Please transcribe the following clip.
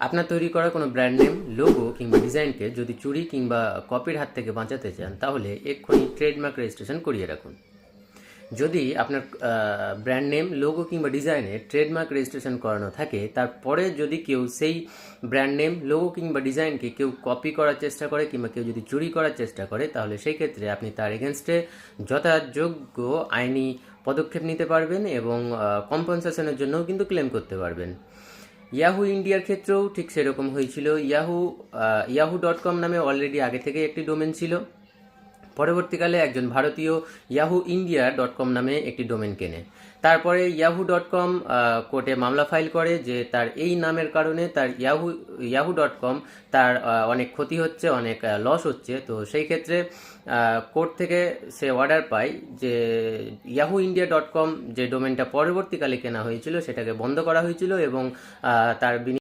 আপনার তৈরি করা কোনো ব্র্যান্ড নেম, লোগো কিংবা ডিজাইনকে যদি চুরি কিংবা কপির হাত থেকে বাঁচাতে চান, তাহলে এক্ষুনি ট্রেডমার্ক রেজিস্ট্রেশন করিয়ে রাখুন। যদি আপনার ব্র্যান্ড নেম, লোগো কিংবা ডিজাইনে ট্রেডমার্ক রেজিস্ট্রেশন করানো থাকে, তারপরে যদি কেউ সেই ব্র্যান্ড নেম, লোগো কিংবা ডিজাইনকে কেউ কপি করার চেষ্টা করে কিংবা কেউ যদি চুরি করার চেষ্টা করে, তাহলে সেই ক্ষেত্রে আপনি তার এগেনস্টে যথাযোগ্য আইনি পদক্ষেপ নিতে পারবেন এবং কম্পেনসেশনের জন্যও কিন্তু ক্লেম করতে পারবেন। ইয়াহু ইন্ডিয়ার ক্ষেত্রেও ঠিক সেরকম হয়েছিল। ইয়াহু.com নামে অলরেডি আগে থেকে একটি ডোমেন ছিল। পরবর্তীকালে একজন ভারতীয় ইয়াহু.ইন্ডিয়া.com নামে একটি ডোমেন কেনে। তারপরে ইয়াহু.com কোর্টে মামলা ফাইল করে যে তার এই নামের কারণে তার ইয়াহু.com তার অনেক ক্ষতি হচ্ছে, অনেক লস হচ্ছে। তো সেই ক্ষেত্রে কোর্ট থেকে সে অর্ডার পায় যে ইয়াহু.ইন্ডিয়া.com যে ডোমেনটা পরবর্তীকালে কেনা হয়েছিল সেটাকে বন্ধ করা হয়েছিল এবং তার